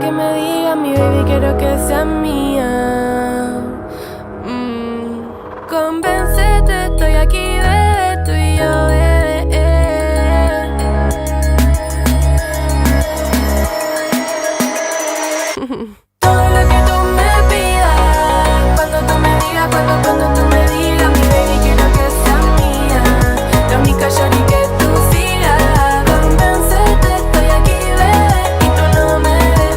que me diga mi baby, quiero que sea mía. Convéncete, estoy aquí, bebé, tú y yo, bebé. Todo lo que